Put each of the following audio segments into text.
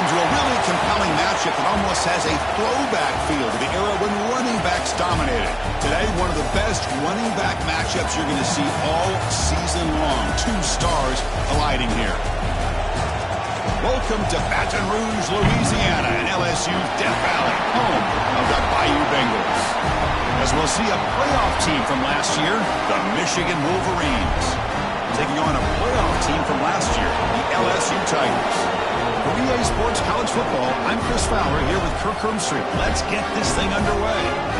Welcome to a really compelling matchup that almost has a throwback feel to the era when running backs dominated. Today, one of the best running back matchups you're going to see all season long. Two stars colliding here. Welcome to Baton Rouge, Louisiana, and LSU's Death Valley, home of the Bayou Bengals. As we'll see a playoff team from last year, the Michigan Wolverines, taking on a playoff team from last year, the LSU Tigers. For EA Sports College Football, I'm Chris Fowler here with Kirk Herbstreit. Let's get this thing underway.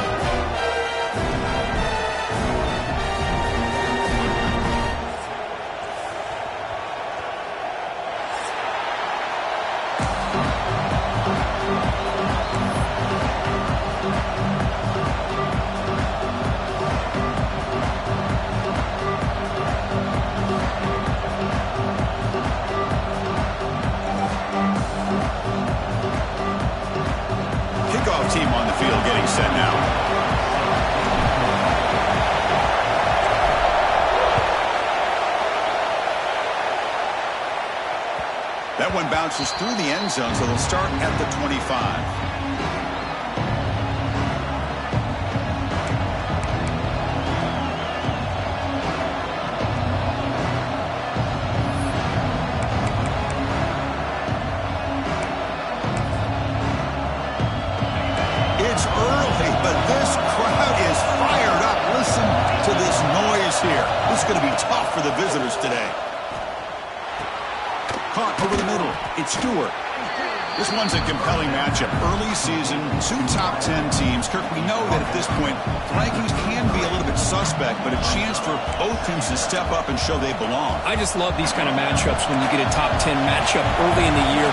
Team on the field getting set now. That one bounces through the end zone, so they'll start at the 25. It's early, but this crowd is fired up. Listen to this noise here. This is going to be tough for the visitors today. Caught over the middle. It's Stewart. This one's a compelling matchup. Early season, two top 10 teams. Kirk, we know that at this point, the rankings can be a little bit suspect, but a chance for both teams to step up and show they belong. I just love these kind of matchups when you get a top 10 matchup early in the year.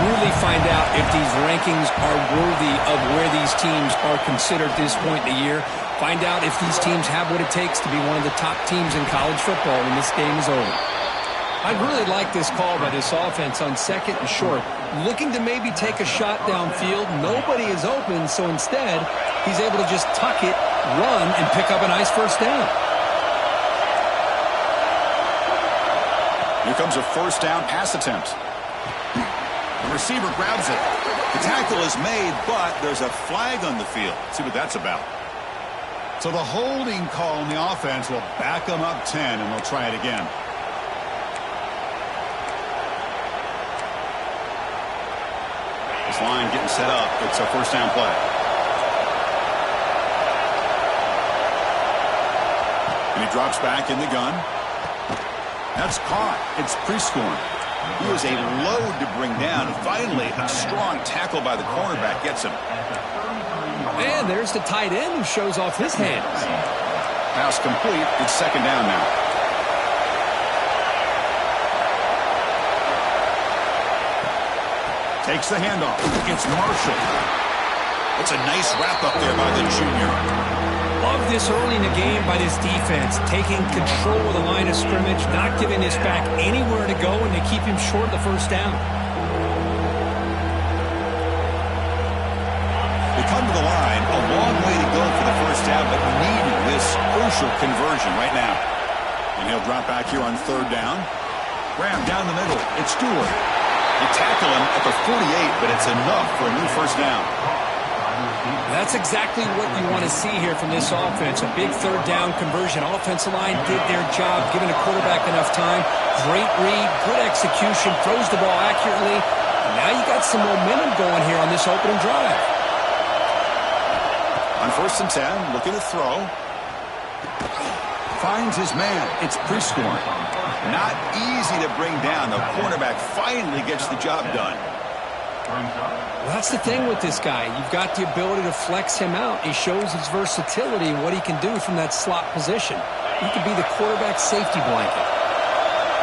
Really find out if these rankings are worthy of where these teams are considered at this point in the year. Find out if these teams have what it takes to be one of the top teams in college football when this game is over. I really like this call by this offense on second and short. Looking to maybe take a shot downfield. Nobody is open, so instead, he's able to just tuck it, run, and pick up a nice first down. Here comes a first down pass attempt. The receiver grabs it. The tackle is made, but there's a flag on the field. Let's see what that's about. So the holding call on the offense will back them up 10, and they'll try it again. This line getting set up. It's a first down play. And he drops back in the gun. That's caught. It's Prescorn. He was a load to bring down. And finally, a strong tackle by the cornerback gets him. And there's the tight end who shows off his hands. Pass complete. It's second down now. Takes the handoff. It's Marshall. It's a nice wrap-up there by the junior. Love this early in the game by this defense. Taking control of the line of scrimmage, not giving this back anywhere to go, and they keep him short of the first down. They come to the line. A long way to go for the first down, but needing this crucial conversion right now. And he'll drop back here on third down. Graham down the middle. It's Stewart. They tackle him at the 48, but it's enough for a new first down. That's exactly what you want to see here from this offense. A big third down conversion. Offensive line did their job, giving the quarterback enough time. Great read, good execution, throws the ball accurately. And now you got some momentum going here on this opening drive. On first and 10, looking to throw. Finds his man. It's Prescorn. Not easy to bring down. The cornerback finally gets the job done. Well, that's the thing with this guy. You've got the ability to flex him out. He shows his versatility and what he can do from that slot position. He could be the quarterback safety blanket.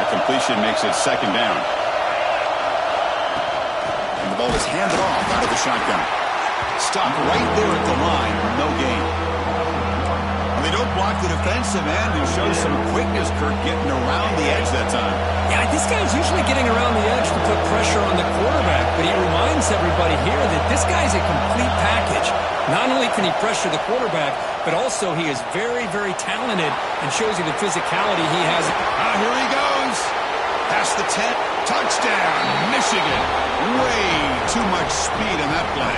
A completion makes it second down. And the ball is handed off out of the shotgun. Stop right there at the line. No gain. They don't block the defensive end and show some quickness, Kirk, getting around the edge that time. Yeah, this guy's usually getting around the edge to put pressure on the quarterback, but he reminds everybody here that this guy's a complete package. Not only can he pressure the quarterback, but also he is very, very talented and shows you the physicality he has. Here he goes. Past the 10. Touchdown, Michigan. Way too much speed in that play.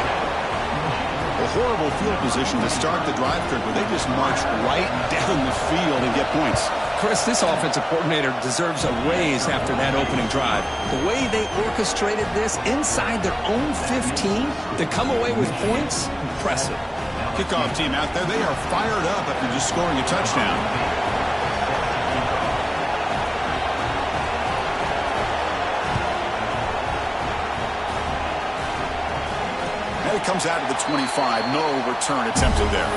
A horrible field position to start the drive, Kirk, where they just march right down the field and get points. Chris, this offensive coordinator deserves a raise after that opening drive. The way they orchestrated this inside their own 15 to come away with points, impressive. Kickoff team out there, they are fired up after just scoring a touchdown. And it comes out of the 25. No return attempted there.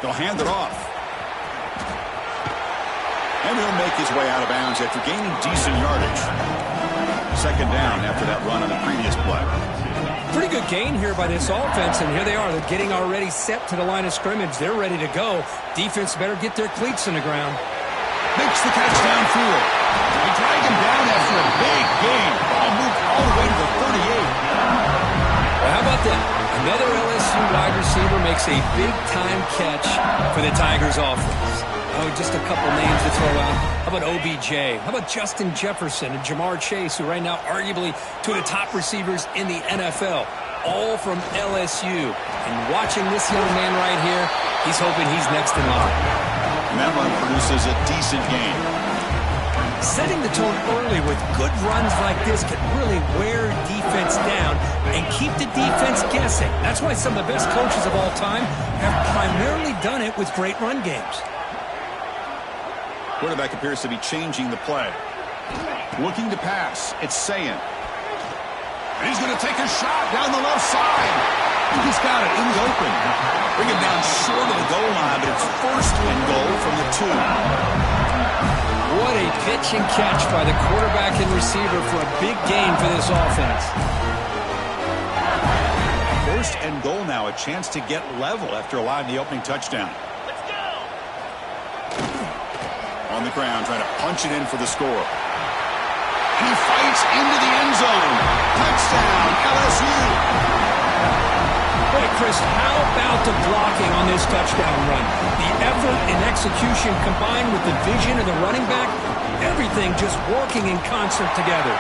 They'll hand it off. And he'll make his way out of bounds after gaining decent yardage. Second down after that run on the previous play. Pretty good gain here by this offense, and here they are. They're getting already set to the line of scrimmage. They're ready to go. Defense better get their cleats in the ground. Makes the catch downfield. They drag him down after a big gain. Ball moved all the way to the 38. Well, how about that? Another LSU wide receiver makes a big-time catch for the Tigers offense. Oh, just a couple names to throw out. How about OBJ? How about Justin Jefferson and Jamar Chase, who right now arguably two of the top receivers in the NFL, all from LSU. And watching this young man right here, he's hoping he's next in line. And that run produces a decent gain. Setting the tone early with good runs like this can really wear defense down and keep the defense guessing. That's why some of the best coaches of all time have primarily done it with great run games. Quarterback appears to be changing the play. Looking to pass. It's Sayin. And he's going to take a shot down the left side. He's got it in the open. Bring him down short of the goal line, but it's first and goal from the 2. What a pitch and catch by the quarterback and receiver for a big gain for this offense. First and goal now, a chance to get level after allowing the opening touchdown. Let's go! On the ground, trying to punch it in for the score. And he fights into the end zone. Touchdown, LSU. Hey, Chris, how about the blocking on this touchdown run? The effort and execution combined with the vision of the running back, everything just working in concert together.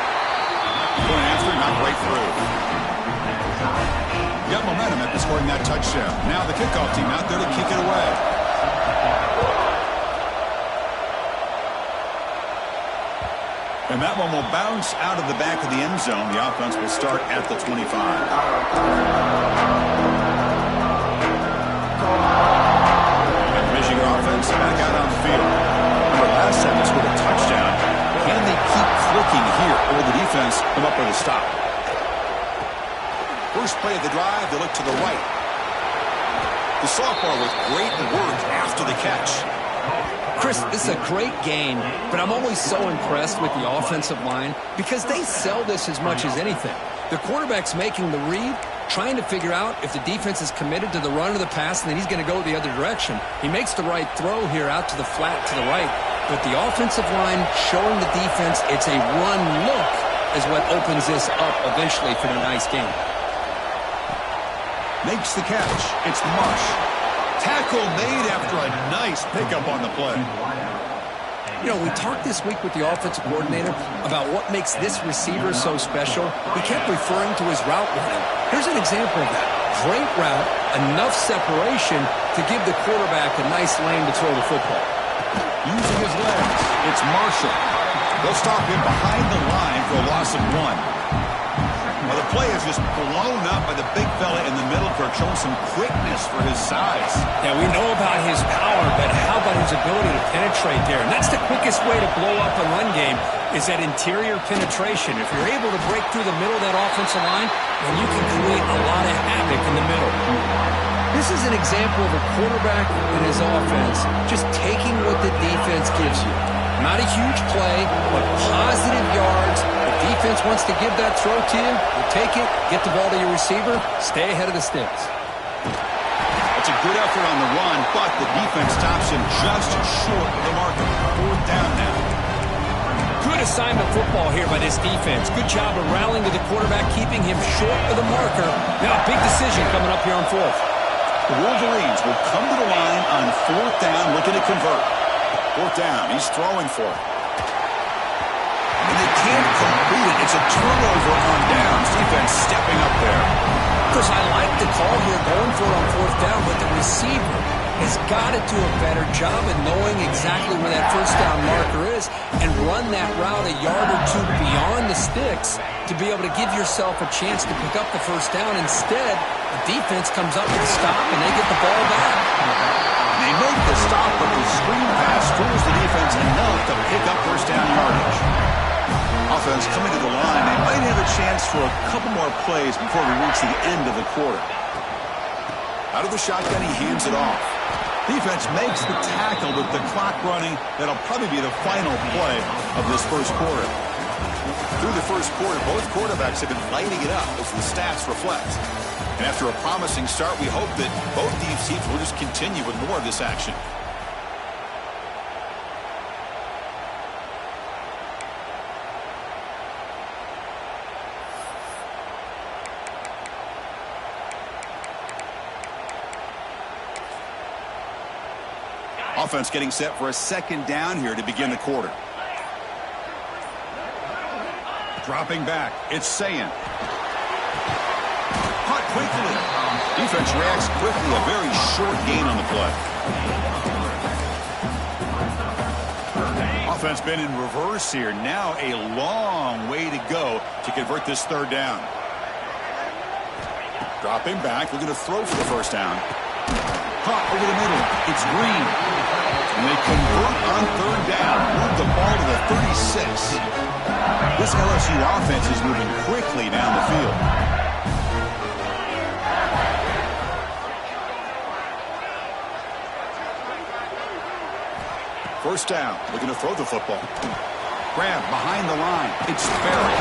Going after, not right through. Got momentum after scoring that touchdown. Now the kickoff team out there to kick it away. And that one will bounce out of the back of the end zone. The offense will start at the 25. And the Michigan offense back out on the field. Remember, last time they scored a touchdown. Can they keep clicking here, or will the defense come up with a stop? First play of the drive, they look to the right. The sophomore with great work after the catch. Chris, this is a great gain, but I'm always so impressed with the offensive line because they sell this as much as anything. The quarterback's making the read, trying to figure out if the defense is committed to the run or the pass, and then he's going to go the other direction. He makes the right throw here out to the flat to the right, but the offensive line showing the defense it's a run look is what opens this up eventually for the nice game. Makes the catch. It's Marsh. Tackle made after a nice pickup on the play. You know, we talked this week with the offensive coordinator about what makes this receiver so special. He kept referring to his route running. Here's an example of that. Great route, enough separation to give the quarterback a nice lane to throw the football. Using his legs, it's Marshall. They'll stop him behind the line for a loss of 1. Well, the play is just blown up by the big fella in the middle, Kirk, showing some quickness for his size. Yeah, we know about his power, but how about his ability to penetrate there? And that's the quickest way to blow up a run game is that interior penetration. If you're able to break through the middle of that offensive line, then you can create a lot of havoc in the middle. This is an example of a quarterback and his offense just taking what the defense gives you. Not a huge play, but positive yards. The defense wants to give that throw to you. You take it, get the ball to your receiver, stay ahead of the sticks. It's a good effort on the run, but the defense stops him just short of the assignment football here by this defense. Good job of rallying to the quarterback, keeping him short of the marker. Now a big decision coming up here on fourth. The Wolverines will come to the line on fourth down, looking to convert. Fourth down, he's throwing for it. And they can't complete it. It's a turnover on downs. Defense stepping up there. Of course, I like the call here going for it on fourth down, but the receiver has got to do a better job of knowing exactly where that first down marker is and run that route a yard or two beyond the sticks to be able to give yourself a chance to pick up the first down. Instead, the defense comes up with a stop and they get the ball back. They make the stop, but the screen pass fools the defense enough to pick up first down yardage. Offense coming to the line. They might have a chance for a couple more plays before we reach the end of the quarter. Out of the shotgun, he hands it off. Defense makes the tackle with the clock running. That'll probably be the final play of this first quarter. Through the first quarter, both quarterbacks have been lighting it up as the stats reflect. And after a promising start, we hope that both these teams will just continue with more of this action. Offense getting set for a second down here to begin the quarter. Dropping back, it's Sayan. Caught quickly. Defense reacts quickly, a very short gain on the play. Offense been in reverse here. Now a long way to go to convert this third down. Dropping back, looking to throw for the first down. Caught over the middle. It's Green. And they convert on third down. Move the ball to the 36. This LSU offense is moving quickly down the field. First down. Looking to throw the football. Grab behind the line. It's Sperry.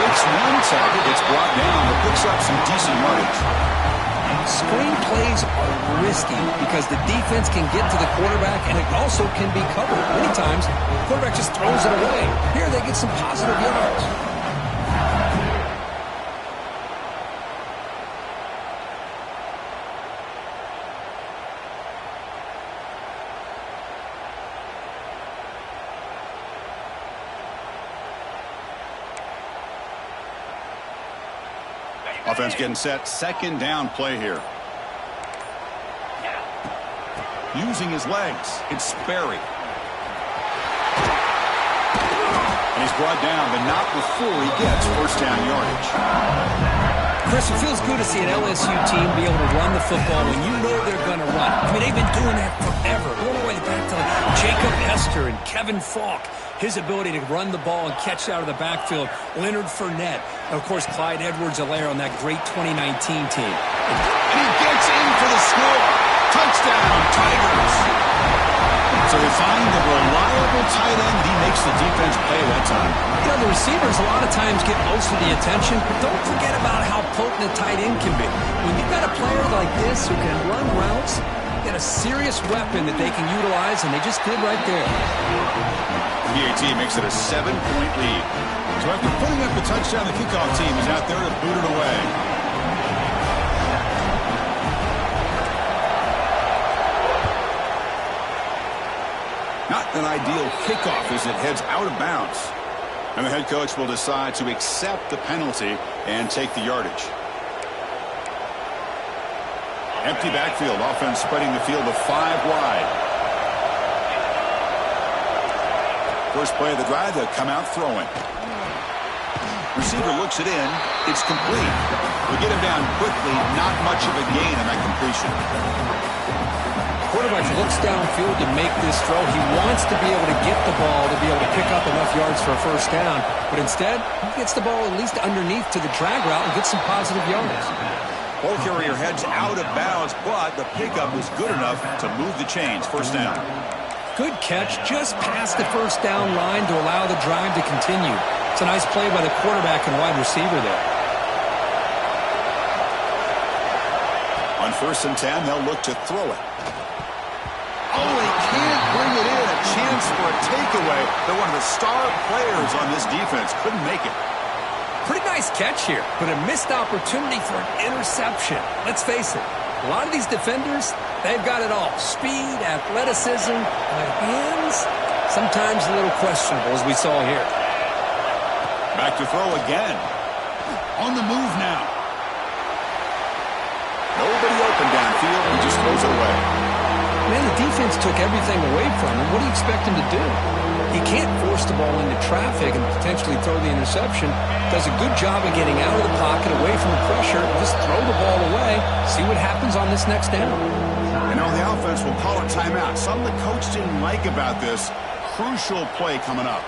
Breaks one tackle. Gets brought down. But picks up some decent yardage. Screen plays are risky because the defense can get to the quarterback and it also can be covered. Many times, the quarterback just throws it away. Here they get some positive yards. Offense getting set. Second down play here. Using his legs. It's Sperry. And he's brought down, but not before he gets first down yardage. Chris, it feels good to see an LSU team be able to run the football when you know they're going to run. I mean, they've been doing that forever. All the way back to Jacob Hester and Kevin Falk. His ability to run the ball and catch out of the backfield. Leonard Fournette. And, of course, Clyde Edwards-Helaire on that great 2019 team. And he gets in for the score. Touchdown, Tigers. So they find the reliable tight end. He makes the defense pay that time. You know, the receivers a lot of times get most of the attention, but don't forget about how potent a tight end can be. When you've got a player like this who can run routes, you get a serious weapon that they can utilize, and they just did right there. PAT makes it a 7-point lead. So after putting up the touchdown, the kickoff team is out there to boot it away. Not an ideal kickoff as it heads out of bounds. And the head coach will decide to accept the penalty and take the yardage. Empty backfield. Offense spreading the field to 5 wide. First play of the drive, they'll come out throwing. Receiver looks it in. It's complete. We get him down quickly. Not much of a gain on that completion. Quarterback looks downfield to make this throw. He wants to be able to get the ball to be able to pick up enough yards for a first down. But instead, he gets the ball at least underneath to the drag route and gets some positive yards. Ball carrier heads out of bounds, but the pickup was good enough to move the chains. First down. Good catch just past the first down line to allow the drive to continue. It's a nice play by the quarterback and wide receiver there. On 1st and 10, they'll look to throw it. Oh, he can't bring it in. A chance for a takeaway. away, but one of the star players on this defense couldn't make it. Pretty nice catch here, but a missed opportunity for an interception. Let's face it, a lot of these defenders, they've got it all. Speed, athleticism, but hands, sometimes a little questionable, as we saw here. Back to throw again. On the move now. Nobody open downfield, he just throws it away. Man, the defense took everything away from him. What do you expect him to do? He can't force the ball into traffic and potentially throw the interception. Does a good job of getting out of the pocket, away from the pressure, just throw the ball away, see what happens on this next down. And now the offense will call a timeout. Something the coach didn't like about this. Crucial play coming up.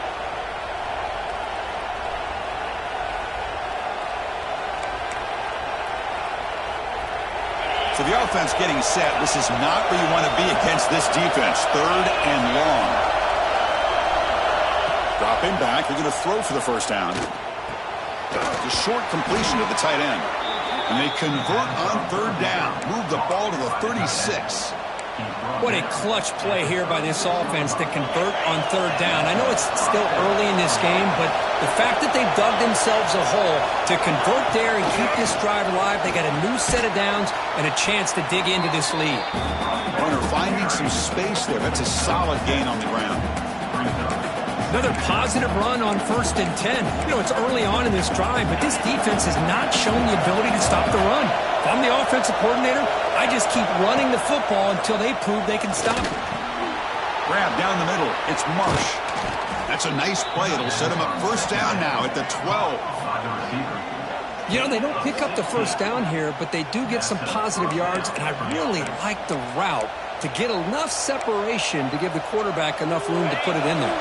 So the offense getting set. This is not where you want to be against this defense. 3rd and long. Dropping back. They're going to throw for the first down. The short completion to the tight end. And they convert on 3rd down. Move the ball to the 36. What a clutch play here by this offense to convert on 3rd down. I know it's still early in this game, but the fact that they've dug themselves a hole to convert there and keep this drive alive, they got a new set of downs and a chance to dig into this lead. Runner finding some space there. That's a solid gain on the ground. Another positive run on 1st and 10. You know, it's early on in this drive, but this defense has not shown the ability to stop the run. If I'm the offensive coordinator, I just keep running the football until they prove they can stop it. Grab down the middle. It's Marsh. That's a nice play. It'll set him up 1st down now at the 12. You know, they don't pick up the 1st down here, but they do get some positive yards, and I really like the route to get enough separation to give the quarterback enough room to put it in there.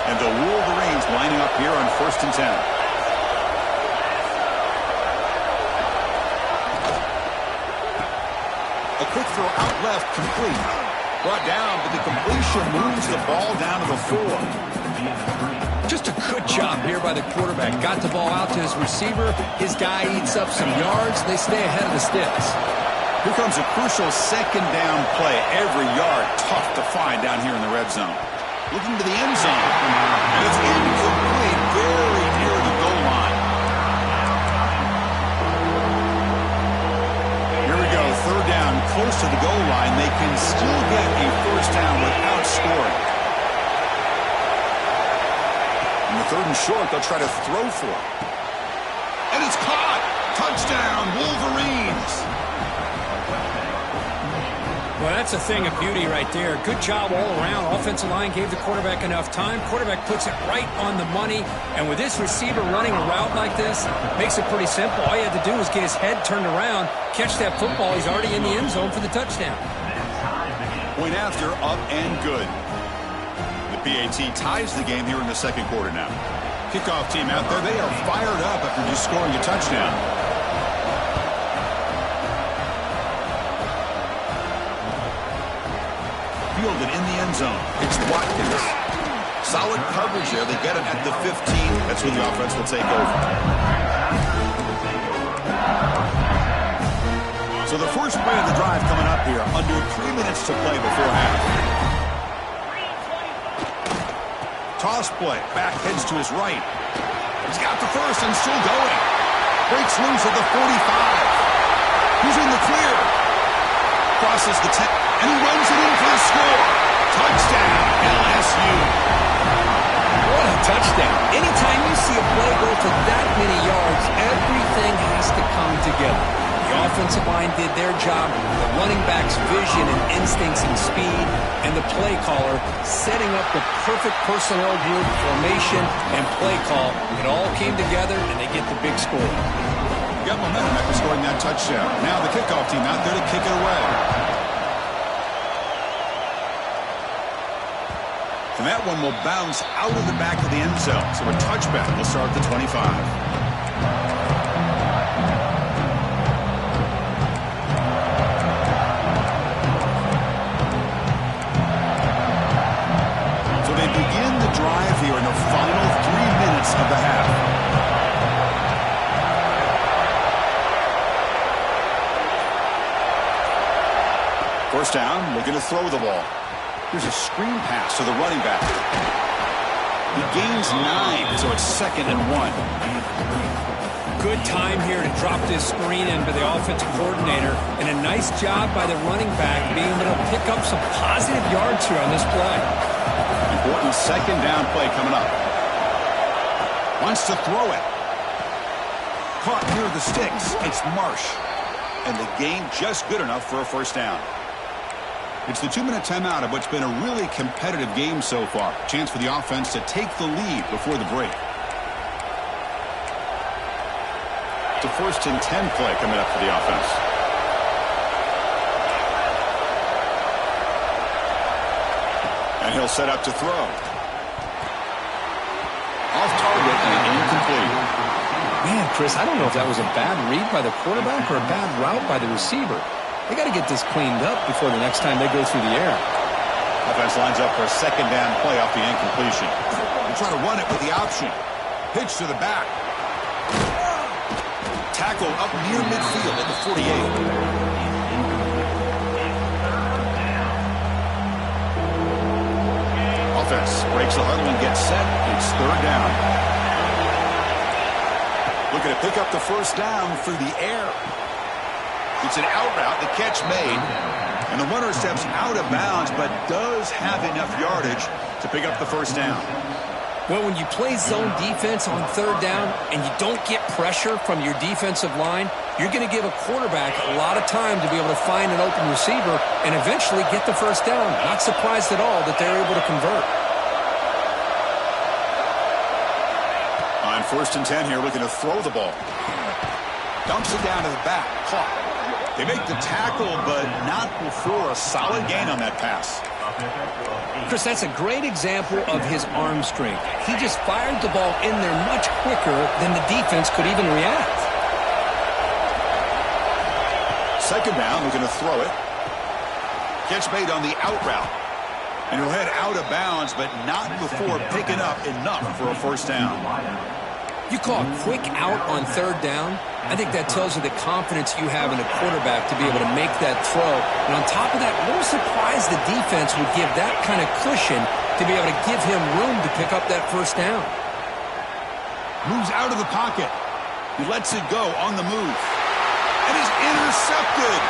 And the Wolverines lining up here on 1st and 10. A quick throw out left, complete. Brought down, but the completion moves the ball down to the 4. Just a good job here by the quarterback. Got the ball out to his receiver. His guy eats up some yards. They stay ahead of the sticks. Here comes a crucial 2nd down play. Every yard tough to find down here in the red zone. Looking to the end zone. And it's incomplete, very near the goal line. Here we go, 3rd down, close to the goal line. They can still get a 1st down without scoring. And the 3rd and short, they'll try to throw for it. And it's caught. Touchdown, Wolverines. Well, that's a thing of beauty right there. Good job all around. Offensive line gave the quarterback enough time. Quarterback puts it right on the money. And with this receiver running a route like this, makes it pretty simple. All you had to do was get his head turned around, catch that football. He's already in the end zone for the touchdown. Point after, up and good. The PAT ties the game here in the 2nd quarter now. Kickoff team out there. They are fired up after just scoring a touchdown. Fielded in the end zone. It's Watkins. Solid coverage there. They get it at the 15. That's when the offense will take over. So the first play of the drive coming up here. Under 3 minutes to play before half. Toss play. Back heads to his right. He's got the first and still going. Breaks loose at the 45. He's in the clear. Crosses the 10. And he runs it in for a score. Touchdown, LSU. What a touchdown. Anytime you see a play go for that many yards, everything has to come together. The offensive line did their job, the running back's vision and instincts and speed, and the play caller setting up the perfect personnel group, formation, and play call. It all came together, and they get the big score. Got momentum after scoring that touchdown. Now the kickoff team out there to kick it away. And that one will bounce out of the back of the end zone. So a touchback will start at the 25. So they begin the drive here in the final 3 minutes of the half. First down, looking to throw the ball. Here's a screen pass to the running back. He gains 9, so it's 2nd and 1. Good time here to drop this screen in by the offensive coordinator, and a nice job by the running back being able to pick up some positive yards here on this play. Important 2nd down play coming up. Wants to throw it. Caught near the sticks. It's Marsh. And the gain just good enough for a 1st down. It's the 2-minute timeout of what's been a really competitive game so far. Chance for the offense to take the lead before the break. It's a 1st and 10 play coming up for the offense. And he'll set up to throw. Off target and incomplete. Man, Chris, I don't know if that was a bad read by the quarterback or a bad route by the receiver. They got to get this cleaned up before the next time they go through the air. Offense lines up for a 2nd down play off the incompletion. They try to run it with the option. Pitch to the back. Tackle up near midfield at the 48. Offense breaks the huddle and gets set. It's 3rd down. Looking to pick up the 1st down through the air. It's an out route, the catch made, and the runner steps out of bounds, but does have enough yardage to pick up the 1st down. Well, when you play zone defense on 3rd down and you don't get pressure from your defensive line, you're going to give a quarterback a lot of time to be able to find an open receiver and eventually get the 1st down. Not surprised at all that they're able to convert. On 1st and 10 here, looking to throw the ball. Dumps it down to the back, caught. They make the tackle, but not before a solid gain on that pass. Chris, that's a great example of his arm strength. He just fired the ball in there much quicker than the defense could even react. 2nd down, looking to throw it. Catch made on the out route. And he'll head out of bounds, but not before picking up enough for a 1st down. You call a quick out on 3rd down, I think that tells you the confidence you have in a quarterback to be able to make that throw. And on top of that, a little surprised the defense would give that kind of cushion to be able to give him room to pick up that 1st down. Moves out of the pocket. He lets it go on the move. And is intercepted.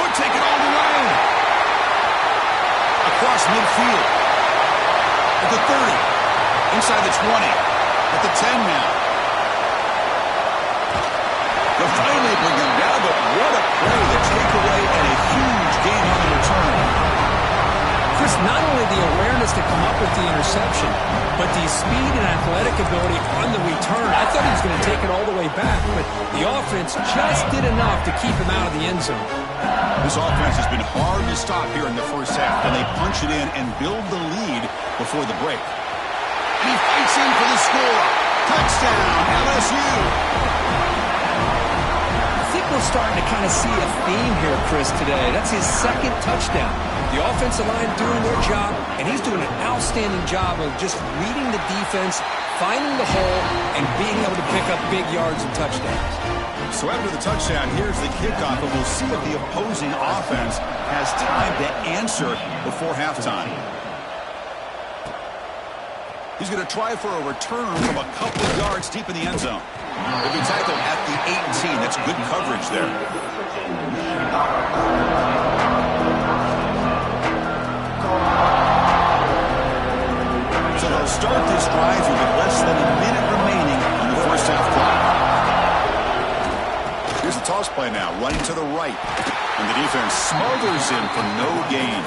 Could take it all the way. Across midfield. At the 30. Inside the 20. At the 10 now. They'll finally bring him down, but what a play. The takeaway and a huge gain on the return. Chris, not only the awareness to come up with the interception, but the speed and athletic ability on the return. I thought he was going to take it all the way back, but the offense just did enough to keep him out of the end zone. This offense has been hard to stop here in the 1st half, and they punch it in and build the lead before the break. He fights in for the score. Touchdown, LSU. I think we're starting to kind of see a theme here, Chris, today. That's his 2nd touchdown. The offensive line doing their job, and he's doing an outstanding job of just reading the defense, finding the hole, and being able to pick up big yards and touchdowns. So after the touchdown, here's the kickoff, and we'll see if the opposing offense has time to answer before halftime. He's going to try for a return from a couple of yards deep in the end zone. He'll be tackled at the 18. That's good coverage there. So they'll start this drive with less than a minute remaining on the 1st half clock. Here's the toss play now, running to the right. And the defense smothers him for no gain.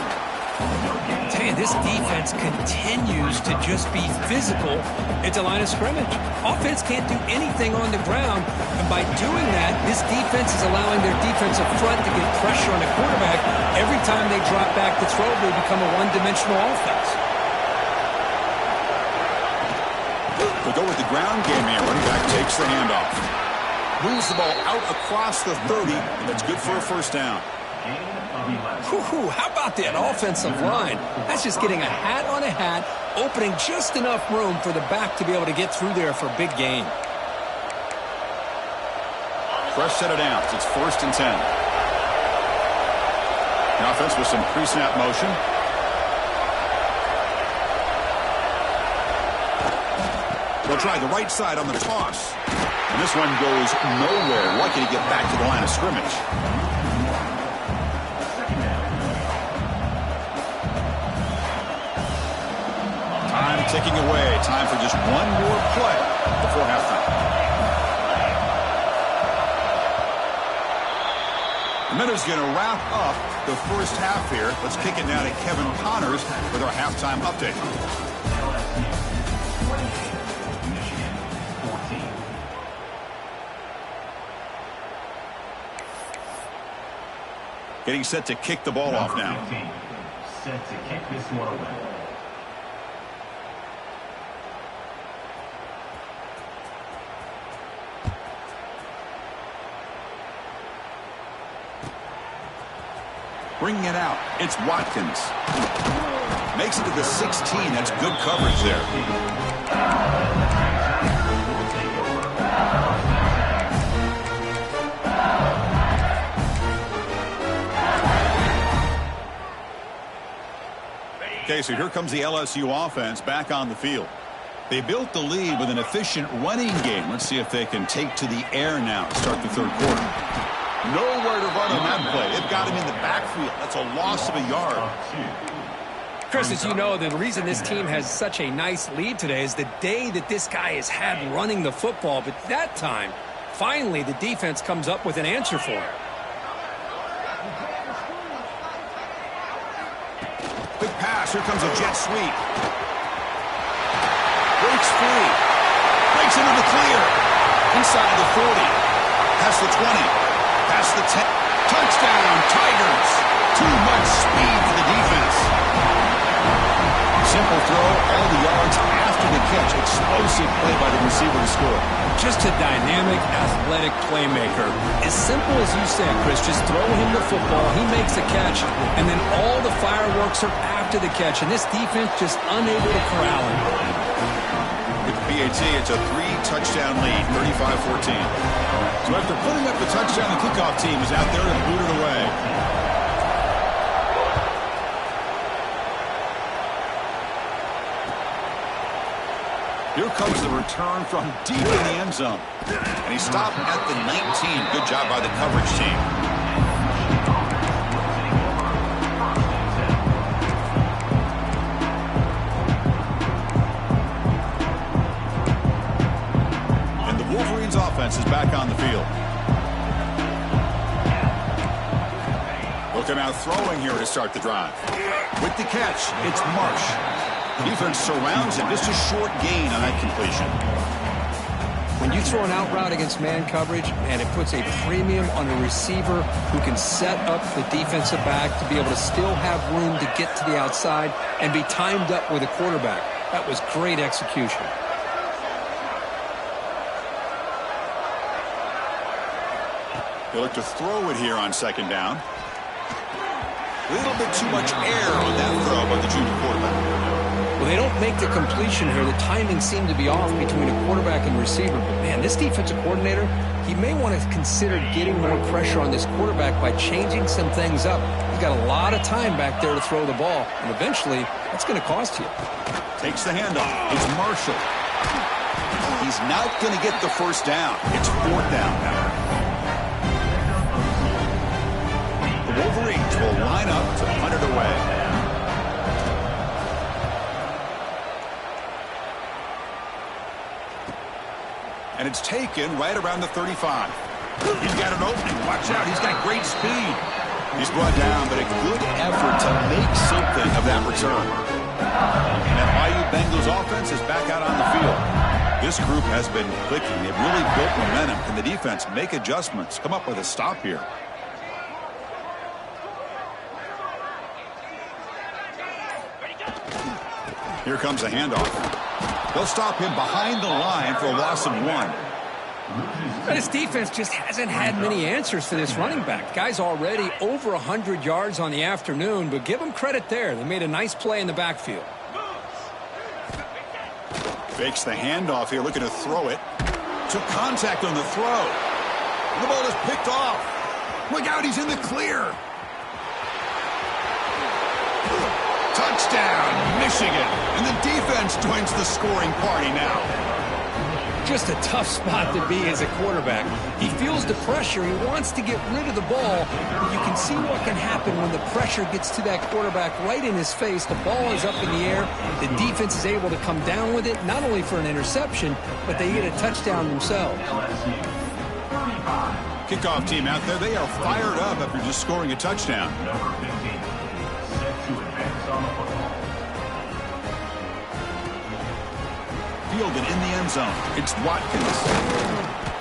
Tell you, this defense continues to just be physical at the line of scrimmage. Offense can't do anything on the ground, and by doing that, this defense is allowing their defensive front to get pressure on the quarterback. Every time they drop back to throw, they become a one-dimensional offense. They'll go with the ground game here. Running back takes the handoff. Moves the ball out across the 30, and that's good for a 1st down. How about that offensive line? That's just getting a hat on a hat, opening just enough room for the back to be able to get through there for a big gain. Fresh set of downs. It's 1st and 10. The offense with some pre-snap motion. They'll try the right side on the toss. And this one goes nowhere. Lucky to get back to the line of scrimmage. Time ticking away. Time for just one more play before halftime. The Miners going to wrap up the first half here. Let's kick it now to Kevin Connors with our halftime update. Getting set to kick the ball off now. Set to kick this one away. Bringing it out, it's Watkins. Makes it to the 16. That's good coverage there. Okay, so here comes the LSU offense back on the field. They built the lead with an efficient running game. Let's see if they can take to the air now to start the third quarter. Nowhere to run on that play. They've got him in the backfield. That's a loss of a yard. Chris, as you know, the reason this team has such a nice lead today is the day that this guy has had running the football. But that time, finally, the defense comes up with an answer for him. Big pass. Here comes a jet sweep. Breaks free. Breaks into the clear. Inside the 40. Past the 20. Past the 10. Touchdown, Tigers. Too much speed for the defense. Simple throw, all the yards after the catch. Explosive play by the receiver to score. Just a dynamic, athletic playmaker. As simple as you said, Chris, just throw him the football, he makes a catch, and then all the fireworks are after the catch, and this defense just unable to corral him. With the PAT, it's a 3-touchdown lead, 35-14. So after putting up the touchdown, the kickoff team is out there to boot it away. Here comes the return from deep in the end zone. And he stopped at the 19. Good job by the coverage team. And the Wolverines offense is back on the field. They'll come out throwing here to start the drive. With the catch, it's Marsh. The defense surrounds him. Just a short gain on that completion. When you throw an out route against man coverage, and it puts a premium on a receiver who can set up the defensive back to be able to still have room to get to the outside and be timed up with a quarterback. That was great execution. They look to throw it here on second down. A little bit too much air on that throw by the junior quarterback. Well, they don't make the completion here. The timing seemed to be off between a quarterback and receiver. But, man, this defensive coordinator, he may want to consider getting more pressure on this quarterback by changing some things up. He's got a lot of time back there to throw the ball, and eventually that's going to cost you. Takes the handoff. It's Marshall. He's not going to get the first down. It's fourth down now. The Wolverines will line up to punt it away. And it's taken right around the 35. He's got an opening. Watch out. He's got great speed. He's brought down, but a good effort to make something of that return. And that IU Bengals offense is back out on the field. This group has been clicking. They've really built momentum. Can the defense make adjustments? Come up with a stop here. Here comes a handoff. They'll stop him behind the line for a loss of 1. But his defense just hasn't had many answers for this running back. Guy's already over 100 yards on the afternoon, but give him credit there. They made a nice play in the backfield. Fakes the handoff here, looking to throw it. Took contact on the throw. The ball is picked off. Look out, he's in the clear. Touchdown, Michigan. And the defense joins the scoring party now. Just a tough spot to be as a quarterback. He feels the pressure. He wants to get rid of the ball. But you can see what can happen when the pressure gets to that quarterback right in his face. The ball is up in the air. The defense is able to come down with it, not only for an interception, but they get a touchdown themselves. Kickoff team out there, they are fired up after just scoring a touchdown. Number 15, set to advance on the football. Fielded in the end zone. It's Watkins.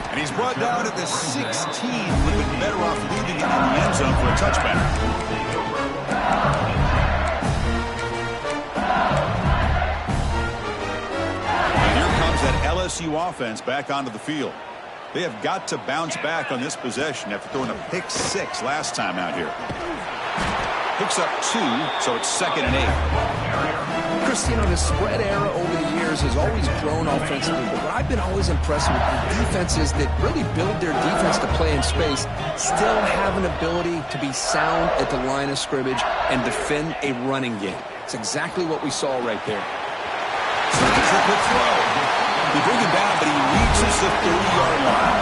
And he's brought down at the 16. Would have been better off leaving it in the end zone for a touchback. And here comes that LSU offense back onto the field. They have got to bounce back on this possession after throwing a pick 6 last time out here. Picks up 2, so it's 2nd and 8. Chris, you know, the spread era over the years has always grown offensively, but what I've been always impressed with the defenses that really build their defense to play in space still have an ability to be sound at the line of scrimmage and defend a running game. It's exactly what we saw right there. Second triple throw. They bring him down, but he reaches the 30-yard line.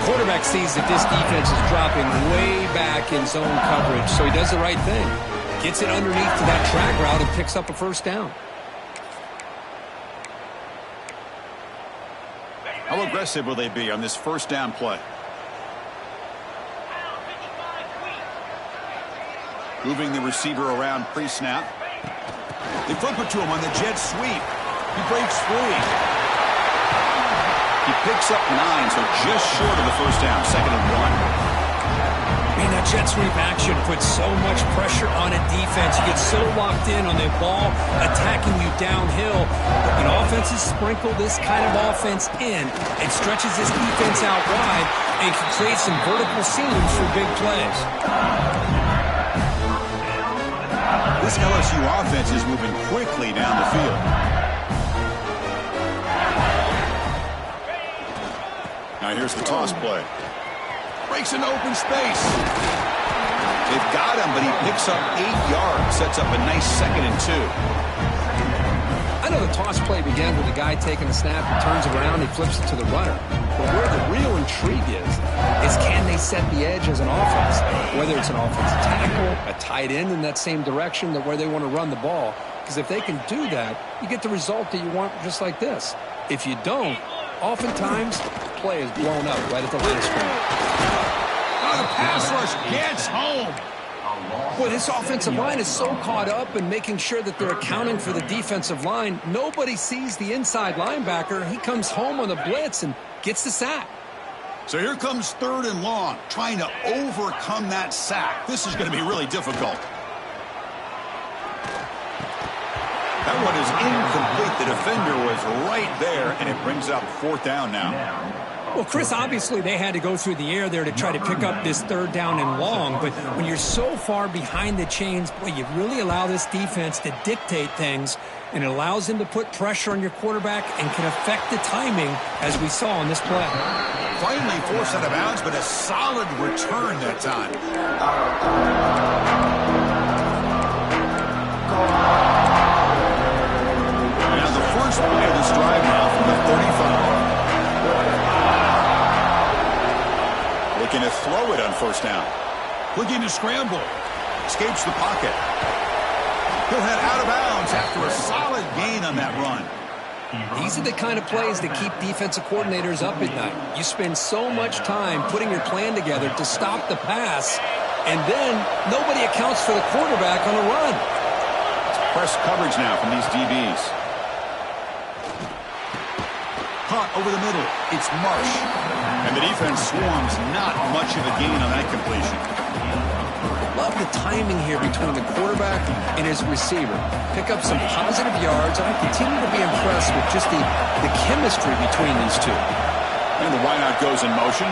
Quarterback sees that this defense is dropping way back in zone coverage, so he does the right thing. Gets it underneath to that drag route and picks up a first down. How aggressive will they be on this first down play? Moving the receiver around pre-snap. They flip it to him on the jet sweep. He breaks free. He picks up 9, so just short of the first down, 2nd and 1. Man, that jet sweep action puts so much pressure on a defense. You get so locked in on the ball attacking you downhill. But when offenses sprinkle this kind of offense in, it stretches this defense out wide and can create some vertical seams for big plays. This LSU offense is moving quickly down the field. Now here's the toss play. Breaks into open space. They've got him, but he picks up 8 yards. Sets up a nice 2nd and 2. I know the toss play began with the guy taking the snap. He turns around, he flips it to the runner. But where the real intrigue is can they set the edge as an offense? Whether it's an offensive tackle, a tight end in that same direction, that where they want to run the ball. Because if they can do that, you get the result that you want just like this. If you don't, oftentimes, play is blown up right at the line of scrimmage. Oh, the pass rush gets home. Boy, this offensive line is so caught up in making sure that they're accounting for the defensive line. Nobody sees the inside linebacker. He comes home on the blitz and gets the sack. So here comes 3rd and long, trying to overcome that sack. This is going to be really difficult. That one is incomplete. The defender was right there, and it brings up 4th down now. Well, Chris, obviously they had to go through the air there to try to pick up this 3rd down and long, but when you're so far behind the chains, boy, you really allow this defense to dictate things, and it allows them to put pressure on your quarterback and can affect the timing, as we saw on this play. Finally forced out of bounds, but a solid return that time. Now the first play of this drive now from the 35. Looking to throw it on 1st down. Looking to scramble. Escapes the pocket. He'll head out of bounds after a solid gain on that run. These are the kind of plays that keep defensive coordinators up at night. You spend so much time putting your plan together to stop the pass, and then nobody accounts for the quarterback on a run. It's press coverage now from these DBs. Caught over the middle. It's Marsh. And the defense swarms, not much of a gain on that completion. Love the timing here between the quarterback and his receiver. Pick up some positive yards. I continue to be impressed with just the chemistry between these two. And the wideout goes in motion.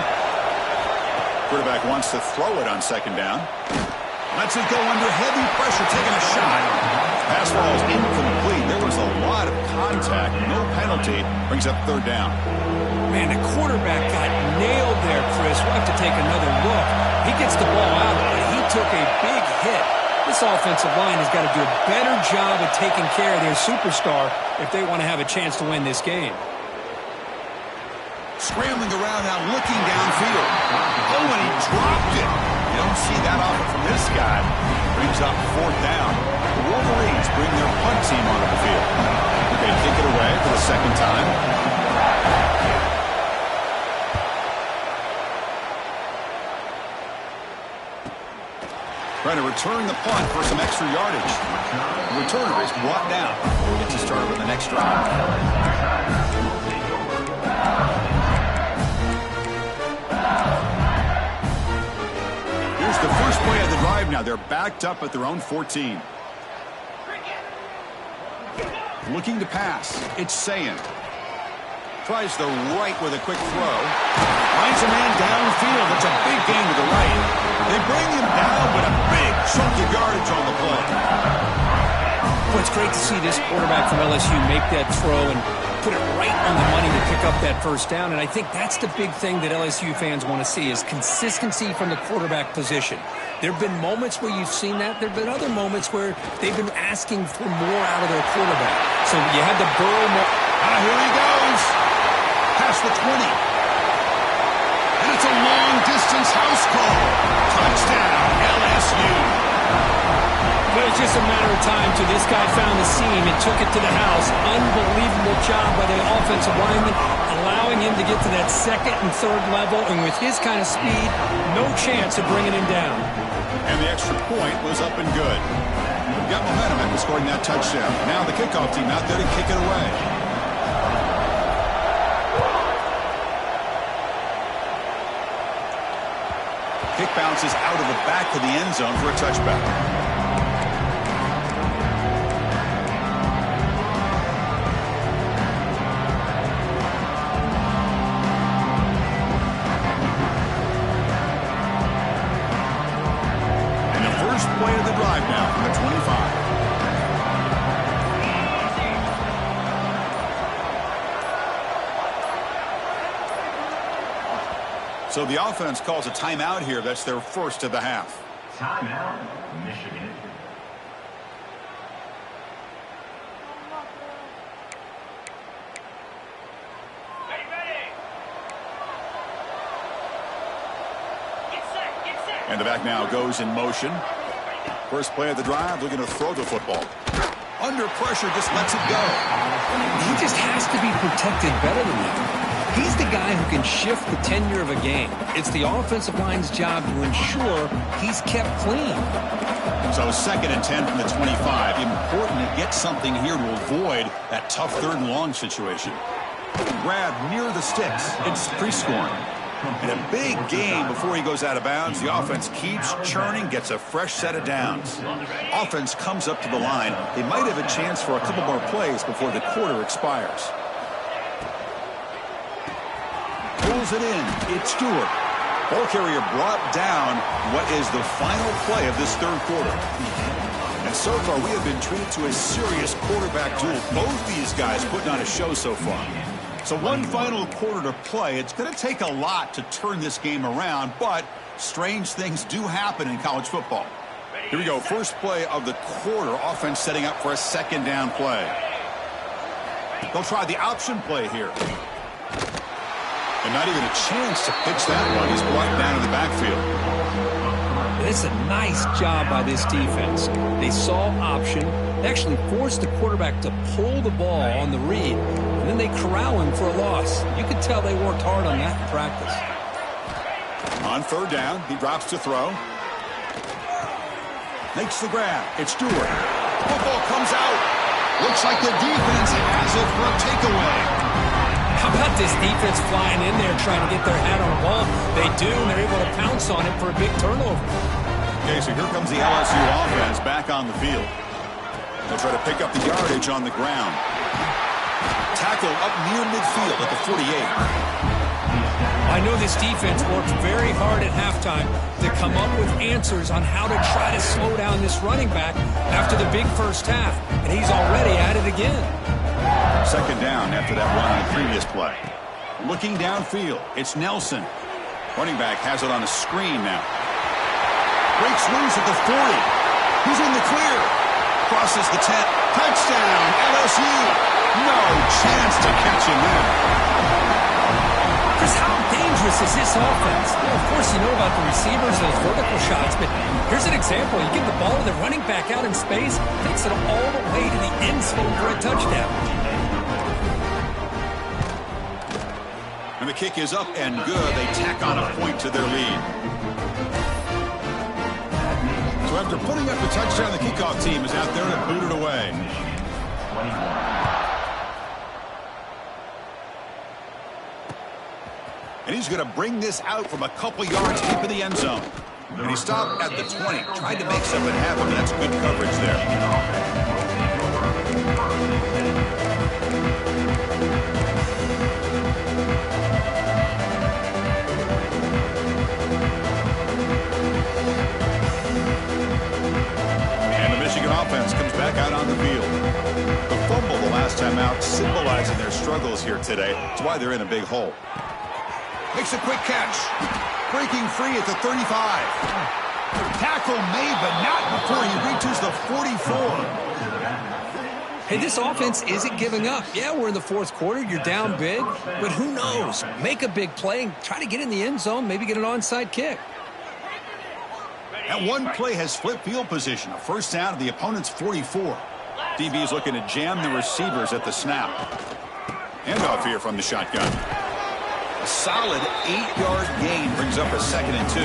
Quarterback wants to throw it on 2nd down. Lets it go under heavy pressure, taking a shot. Pass ball is incomplete. There was a lot of contact. No penalty. Brings up 3rd down. Man, the quarterback got nailed there, Chris. We'll have to take another look. He gets the ball out, but he took a big hit. This offensive line has got to do a better job of taking care of their superstar if they want to have a chance to win this game. Scrambling around now, looking downfield. Oh, and he dropped it. You don't see that often from this guy. Brings up 4th down. The Wolverines bring their punt team onto the field. They kick it away for the second time. Trying to return the punt for some extra yardage. The returner is brought down. We'll get to start with the next drive. Here's the first play of the drive now. They're backed up at their own 14. Looking to pass. It's Sayin. Tries the right with a quick throw. Finds a man downfield. That's a big gain to the right. They bring him down, but a big chunk of yardage on the play. Well, it's great to see this quarterback from LSU make that throw and put it right on the money to pick up that first down. And I think that's the big thing that LSU fans want to see is consistency from the quarterback position. There have been moments where you've seen that. There have been other moments where they've been asking for more out of their quarterback. So you had the Burrow. Here he goes. Past the 20. And it's a long-distance house call. Touchdown, LSU. Well, it's just a matter of time till this guy found the seam and took it to the house. Unbelievable job by the offensive lineman, allowing him to get to that 2nd and 3rd level. And with his kind of speed, no chance of bringing him down. And the extra point was up and good. We've got momentum after scoring that touchdown. Now the kickoff team out there to kick it away. Kick bounces out of the back of the end zone for a touchback. And the first play of the drive now from the 25. So the offense calls a timeout here. That's their first of the half. Timeout, Michigan. And the back now goes in motion. First play of the drive, looking to throw the football. Under pressure, just lets it go. He just has to be protected better than that. He's the guy who can shift the tenure of a game. It's the offensive line's job to ensure he's kept clean. So 2nd and 10 from the 25. Important to get something here to avoid that tough 3rd and long situation. Grab near the sticks. It's pre-scoring. And a big game before he goes out of bounds. The offense keeps churning, gets a fresh set of downs. Offense comes up to the line. They might have a chance for a couple more plays before the quarter expires. Pulls it in. It's Stewart. Ball carrier brought down what is the final play of this 3rd quarter. And so far, we have been treated to a serious quarterback duel. Both these guys putting on a show so far. So one final quarter to play. It's going to take a lot to turn this game around, but strange things do happen in college football. Here we go. First play of the quarter. Offense setting up for a 2nd down play. They'll try the option play here. And not even a chance to pitch that one. He's brought down in the backfield. It's a nice job by this defense. They saw option. They actually forced the quarterback to pull the ball on the read, and then they corral him for a loss. You could tell they worked hard on that in practice. On 3rd down, he drops to throw. Makes the grab. It's Stewart. Football comes out. Looks like the defense has it for a takeaway. How about this defense flying in there trying to get their hat on the ball? They do, and they're able to pounce on it for a big turnover. Okay, so here comes the LSU offense back on the field. They'll try to pick up the yardage on the ground. Tackle up near midfield at the 48. I know this defense worked very hard at halftime to come up with answers on how to try to slow down this running back after the big first half, and he's already at it again. 2nd down after that run on the previous play. Looking downfield, it's Nelson. Running back has it on a screen now. Breaks loose at the 40. He's in the clear. Crosses the 10. Touchdown, LSU. No chance to catch him there. Chris, how dangerous is this offense? Well, of course, you know about the receivers, those vertical shots, but here's an example. You give the ball to the running back out in space, takes it all the way to the end zone for a touchdown. And the kick is up and good. They tack on a point to their lead. So after putting up the touchdown, the kickoff team is out there to boot it away. And he's going to bring this out from a couple yards deep in the end zone. And he stopped at the 20. Tried to make something happen. That's good coverage there. Offense comes back out on the field. The fumble the last time out symbolizing their struggles here today. That's why they're in a big hole. Makes a quick catch. Breaking free at the 35. Tackle made, but not before he reaches the 44. Hey, this offense isn't giving up. Yeah, we're in the fourth quarter. You're down big, but who knows? Make a big play and try to get in the end zone, maybe get an onside kick. That one play has flipped field position. A first down at the opponent's 44. DB is looking to jam the receivers at the snap. Handoff here from the shotgun. A solid 8-yard gain brings up a 2nd and 2.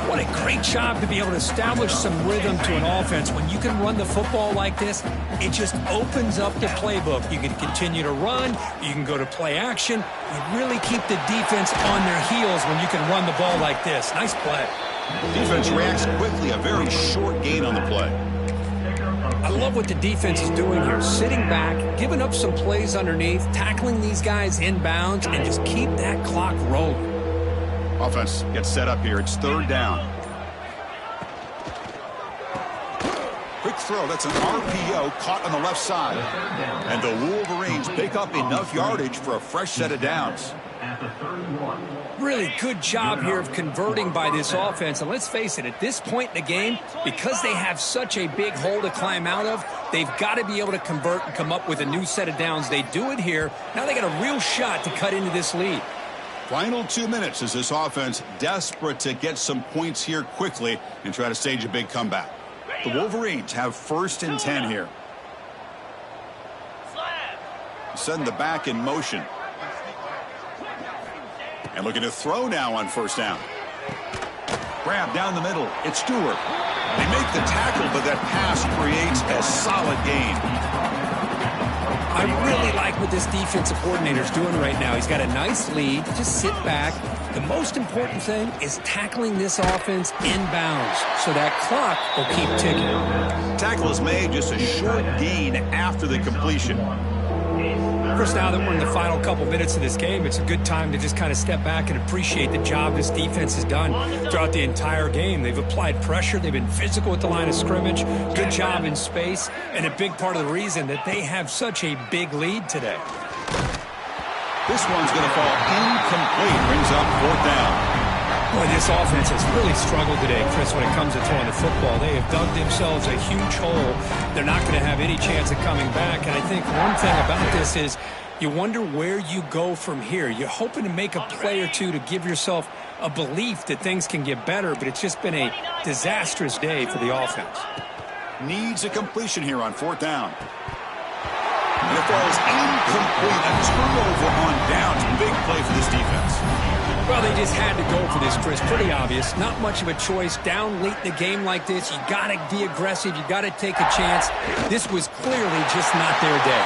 What a great job to be able to establish some rhythm to an offense. When you can run the football like this, it just opens up the playbook. You can continue to run. You can go to play action. You really keep the defense on their heels when you can run the ball like this. Nice play. Defense reacts quickly. A very short gain on the play. I love what the defense is doing here. Sitting back, giving up some plays underneath, tackling these guys inbounds, and just keep that clock rolling. Offense gets set up here. It's 3rd down. Quick throw. That's an RPO caught on the left side. And the Wolverines pick up enough yardage for a fresh set of downs. Really good job here of converting by this offense. And let's face it, at this point in the game, because they have such a big hole to climb out of, they've got to be able to convert and come up with a new set of downs. They do it here. Now they got a real shot to cut into this lead. Final 2 minutes as this offense desperate to get some points here quickly and try to stage a big comeback. The Wolverines have 1st and 10 here. Send the back in motion. And looking to throw now on 1st down. Grab down the middle. It's Stewart. They make the tackle, but that pass creates a solid gain. I really like what this defensive coordinator is doing right now. He's got a nice lead. Just sit back. The most important thing is tackling this offense inbounds so that clock will keep ticking. Tackle is made, just a short gain after the completion. Chris, now that we're in the final couple minutes of this game, it's a good time to just kind of step back and appreciate the job this defense has done throughout the entire game. They've applied pressure. They've been physical at the line of scrimmage. Good job in space. And a big part of the reason that they have such a big lead today. This one's going to fall incomplete. Brings up 4th down. Boy, this offense has really struggled today, Chris, when it comes to throwing the football. They have dug themselves a huge hole. They're not going to have any chance of coming back. And I think one thing about this is you wonder where you go from here. You're hoping to make a play or two to give yourself a belief that things can get better, but it's just been a disastrous day for the offense. Needs a completion here on 4th down. And it falls incomplete. A turnover on downs. Big play for this defense. Well, they just had to go for this, Chris. Pretty obvious. Not much of a choice. Down late in the game like this, you got to be aggressive. You got to take a chance. This was clearly just not their day.